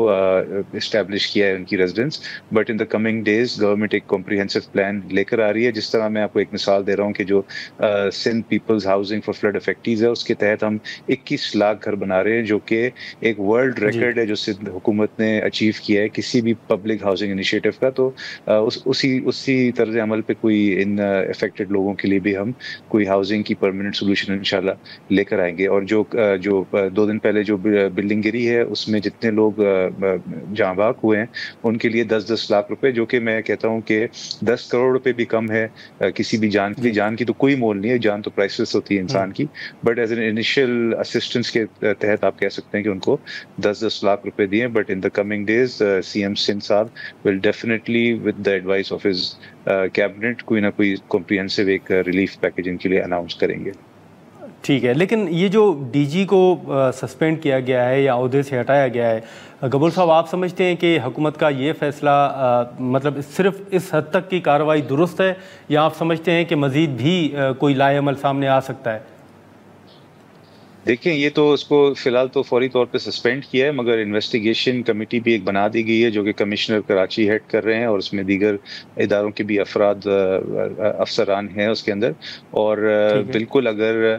اسٹیبلش کیا ہے ان کی residence. But in the coming days government ایک کمپریہنسو پلان لے کر آ رہی ہے. جس طرح میں آپ کو ایک مثال دے رہا ہوں کہ جو Sindh people's housing for flood affectees ہے، اس کے تحت ہم 21 لاکھ گھر بنا رہے ہیں، جو کہ ایک ورلڈ ریکارڈ ہے جو سندھ حکومت نے اچیو کیا ہے کسی بھی پبلک ہاؤسنگ انیشیٹو کا. تو اسی طرز عمل پہ کوئی ان افیکٹڈ لوگوں کے لیے بھی ہم کوئی ہاؤسنگ کی پرماننٹ سولوشن انشاءاللہ لے کر آئیں گے. اور جو 2 دن پہلے جو بلڈنگ گری ہے اس میں جتنے لوگ جاں بحق ہوئے ہیں ان کے لیے 10-10 لاکھ روپے، جو کہ میں کہتا ہوں کہ 10 کروڑ روپے بھی کم ہے کسی بھی جان کے لیے. جان کی تو کوئی مول نہیں ہے، جان تو پرائسلیس ہوتی ہے انسان کی، but as an initial assistance کے تحت آپ کہہ سکتے ہیں کہ ان کو 10-10 لاکھ روپے دیے. But in the coming days CM ایم سندھ صاحب will definitely with the advice of his cabinet کوئی نہ کوئی کمپریہنسو ایک ریلیف پیکیج ان کے لیے اناؤنس کریں گے. ٹھیک ہے، لیکن یہ جو ڈی جی کو سسپینڈ کیا گیا ہے یا عہدے سے ہٹایا گیا ہے، گبر صاحب آپ سمجھتے ہیں کہ حکومت کا یہ فیصلہ مطلب صرف اس حد تک کی کارروائی درست ہے، یا آپ سمجھتے ہیں کہ مزید بھی کوئی لائے عمل سامنے آ سکتا ہے؟ دیکھیں یہ تو اس کو فی الحال تو فوری طور پہ سسپینڈ کیا ہے، مگر انویسٹیگیشن کمیٹی بھی ایک بنا دی گئی ہے جو کہ کمشنر کراچی ہیڈ کر رہے ہیں، اور اس میں دیگر اداروں کے بھی افراد افسران ہیں اس کے اندر. اور بالکل اگر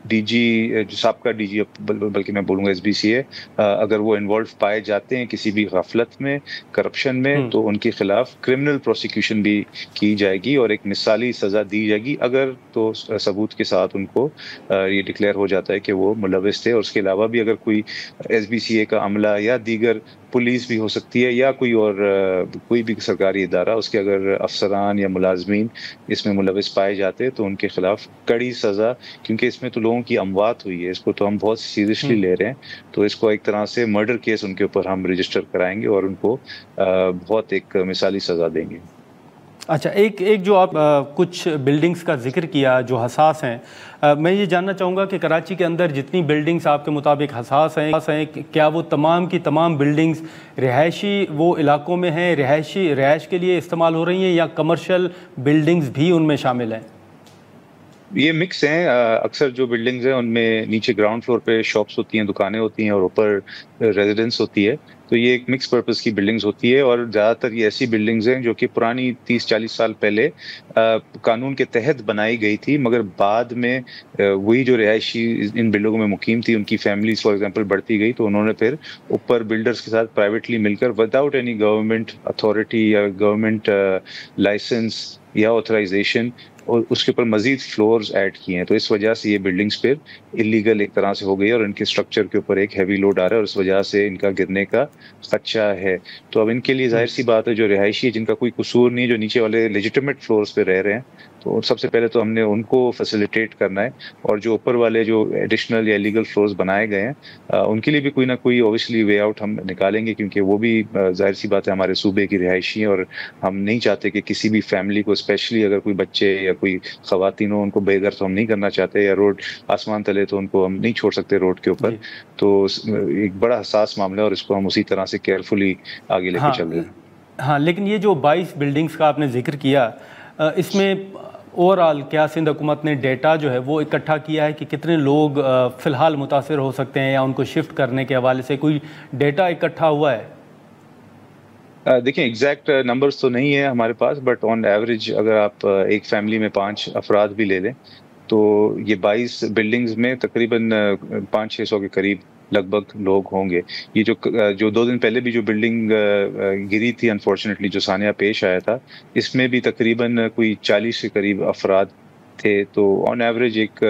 ڈی جی سابقہ ڈی جی بلکہ میں بولوں گا ایس بی سی ہے، اگر وہ انوالو پائے جاتے ہیں کسی بھی غفلت میں، کرپشن میں، تو ان کے خلاف کرمنل پروسیکیوشن بھی کی جائے گی اور ایک مثالی سزا دی جائے گی، اگر تو ثبوت کے ساتھ ان کو یہ ڈکلیئر ہو جاتا ہے کہ وہ ملوث تھے. اور اس کے علاوہ بھی اگر کوئی ایس بی سی اے کا عملہ یا دیگر پولیس بھی ہو سکتی ہے یا کوئی بھی سرکاری ادارہ، اس کے اگر افسران یا ملازمین اس میں ملوث پائے جاتے تو ان کے خلاف کڑی سزا، کیونکہ اس میں تو لوگوں کی اموات ہوئی ہے، اس کو تو ہم بہت سیریسلی لے رہے ہیں، تو اس کو ایک طرح سے مرڈر کیس ان کے اوپر ہم رجسٹر کرائیں گے اور ان کو بہت ایک مثالی سزا دیں گے. اچھا، ایک جو آپ کچھ بلڈنگز کا ذکر کیا جو حساس ہیں، میں یہ جاننا چاہوں گا کہ کراچی کے اندر جتنی بلڈنگز آپ کے مطابق حساس ہیں، کیا وہ تمام کی تمام بلڈنگز رہائشی وہ علاقوں میں ہیں، رہائش کے لیے استعمال ہو رہی ہیں، یا کمرشل بلڈنگز بھی ان میں شامل ہیں؟ یہ مکس ہیں. اکثر جو بلڈنگز ہیں ان میں نیچے گراؤنڈ فلور پہ شاپس ہوتی ہیں، دکانیں ہوتی ہیں، اور اوپر ریزیڈنس ہوتی ہے. تو یہ ایک مکس پرپز کی بلڈنگز ہوتی ہے، اور زیادہ تر یہ ایسی بلڈنگز ہیں جو کہ پرانی 30-40 سال پہلے قانون کے تحت بنائی گئی تھی، مگر بعد میں وہی جو رہائشی ان بلڈنگوں میں مقیم تھی ان کی فیملیز فار ایگزامپل بڑھتی گئی، تو انہوں نے پھر اوپر بلڈرز کے ساتھ پرائیویٹلی مل کر وداؤٹ اینی گورنمنٹ اتھارٹی یا گورنمنٹ لائسنس یا آتھرائزیشن اور اس کے اوپر مزید فلورز ایڈ کیے ہیں. تو اس وجہ سے یہ بلڈنگز پھر اللیگل ایک طرح سے ہو گئی، اور ان کے اسٹرکچر کے اوپر ایک ہیوی لوڈ آ رہا ہے، اور اس وجہ سے ان کا گرنے کا خدشہ ہے. تو اب ان کے لیے ظاہر سی بات ہے جو رہائشی ہے جن کا کوئی قصور نہیں، جو نیچے والے لیجیٹمیٹ فلورز پہ رہ رہے ہیں، تو سب سے پہلے تو ہم نے ان کو فیسیلیٹیٹ کرنا ہے، اور جو اوپر والے جو ایڈیشنل یا ایلیگل فلورز بنائے گئے ہیں ان کے لیے بھی کوئی نہ کوئی اوبیسلی وے آؤٹ ہم نکالیں گے، کیونکہ وہ بھی ظاہر سی بات ہے ہمارے صوبے کی رہائشی ہیں، اور ہم نہیں چاہتے کہ کسی بھی فیملی کو، اسپیشلی اگر کوئی بچے یا کوئی خواتین ہو، ان کو بے گھر تو ہم نہیں کرنا چاہتے، یا روڈ آسمان تلے تو ان کو ہم نہیں چھوڑ سکتے روڈ کے اوپر. تو ایک بڑا حساس معاملہ ہے، اور اس کو ہم اسی طرح سے کیئرفلی آگے لے کے چل رہے ہیں. ہاں، لیکن یہ جو 22 بلڈنگز کا آپ نے ذکر کیا، اس میں اوور آل کیا سندھ حکومت نے ڈیٹا جو ہے وہ اکٹھا کیا ہے کہ کتنے لوگ فی الحال متاثر ہو سکتے ہیں، یا ان کو شفٹ کرنے کے حوالے سے کوئی ڈیٹا اکٹھا ہوا ہے؟ دیکھیں ایگزیکٹ نمبرز تو نہیں ہے ہمارے پاس، بٹ آن ایوریج اگر آپ ایک فیملی میں 5 افراد بھی لے لیں تو یہ 22 بلڈنگز میں تقریباً 500-600 کے قریب لگ بھگ لوگ ہوں گے. یہ جو 2 دن پہلے بھی جو بلڈنگ گری تھی انفارچونیٹلی، جو سانحہ پیش آیا تھا، اس میں بھی تقریباً کوئی 40 کے قریب افراد تھے. تو آن ایوریج ایک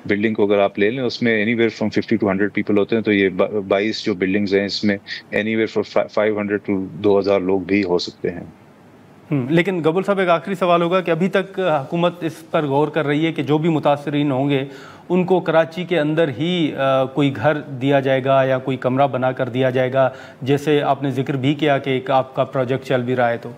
بلڈنگ کو اگر آپ لے لیں اس میں any where from 50 to 100 people ہوتے ہیں. تو یہ 22 جو بلڈنگز ہیں اس میں اینی ویئر فرام 500 to 2000 لوگ بھی ہو سکتے ہیں. لیکن گبر صاحب ایک آخری سوال ہوگا کہ ابھی تک حکومت اس پر غور کر رہی ہے کہ جو بھی متاثرین ہوں گے ان کو کراچی کے اندر ہی کوئی گھر دیا جائے گا یا کوئی کمرہ بنا کر دیا جائے گا، جیسے آپ نے ذکر بھی کیا کہ ایک آپ کا پروجیکٹ چل بھی رہا ہے؟ تو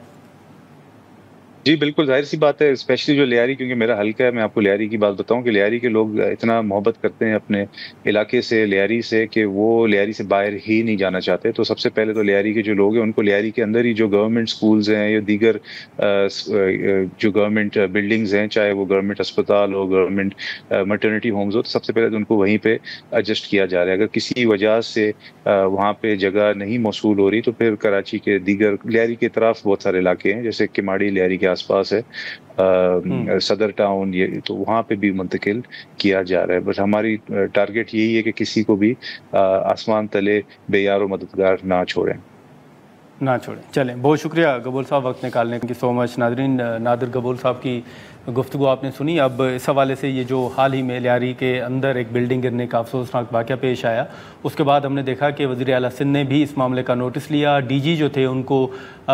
جی بالکل، ظاہر سی بات ہے، اسپیشلی جو لیاری، کیونکہ میرا حلقہ ہے، میں آپ کو لیاری کی بات بتاؤں کہ لیاری کے لوگ اتنا محبت کرتے ہیں اپنے علاقے سے، لیاری سے، کہ وہ لیاری سے باہر ہی نہیں جانا چاہتے. تو سب سے پہلے تو لیاری کے جو لوگ ہیں ان کو لیاری کے اندر ہی جو گورنمنٹ سکولز ہیں یا دیگر جو گورنمنٹ بلڈنگز ہیں، چاہے وہ گورنمنٹ اسپتال ہو، گورنمنٹ میٹرنٹی ہومز ہو، تو سب سے پہلے تو ان کو وہیں پہ ایڈجسٹ کیا جا رہا ہے. اگر کسی وجہ سے وہاں پہ جگہ نہیں موصول ہو رہی تو پھر کراچی کے دیگر، لیاری کے اطراف بہت سارے علاقے ہیں جیسے کماڑی لیاری کے آس پاس ہے، صدر ٹاؤن، یہ تو وہاں پہ بھی منتقل کیا جا رہا ہے. بس ہماری ٹارگٹ یہی ہے کہ کسی کو بھی آسمان تلے بے یار و مددگار نہ چھوڑیں. چلیں، بہت شکریہ قبول صاحب وقت نکالنے کی. سو مچ. ناظرین، نادر قبول صاحب کی گفتگو آپ نے سنی. اب اس حوالے سے یہ جو حال ہی میں لیاری کے اندر ایک بلڈنگ گرنے کا افسوسناک واقعہ پیش آیا، اس کے بعد ہم نے دیکھا کہ وزیر اعلیٰ سندھ نے بھی اس معاملے کا نوٹس لیا. ڈی جی جو تھے ان کو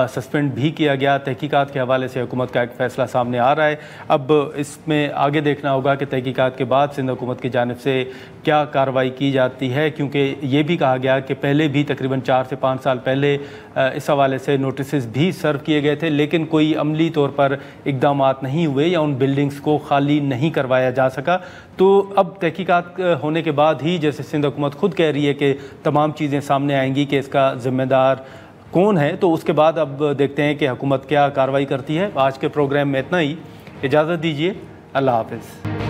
سسپینڈ بھی کیا گیا. تحقیقات کے حوالے سے حکومت کا ایک فیصلہ سامنے آ رہا ہے. اب اس میں آگے دیکھنا ہوگا کہ تحقیقات کے بعد سندھ حکومت کی جانب سے کیا کارروائی کی جاتی ہے، کیونکہ یہ بھی کہا گیا کہ پہلے بھی تقریباً 4 سے 5 سال پہلے اس حوالے سے نوٹسز بھی سرو کیے گئے تھے، لیکن کوئی عملی طور پر اقدامات نہیں ہوئے یا ان بلڈنگز کو خالی نہیں کروایا جا سکا. تو اب تحقیقات ہونے کے بعد ہی، جیسے سندھ حکومت خود کہہ رہی ہے کہ تمام چیزیں سامنے آئیں گی کہ اس کا ذمہ دار کون ہے، تو اس کے بعد اب دیکھتے ہیں کہ حکومت کیا کارروائی کرتی ہے. آج کے پروگرام میں اتنا ہی. اجازت دیجیے. اللہ حافظ.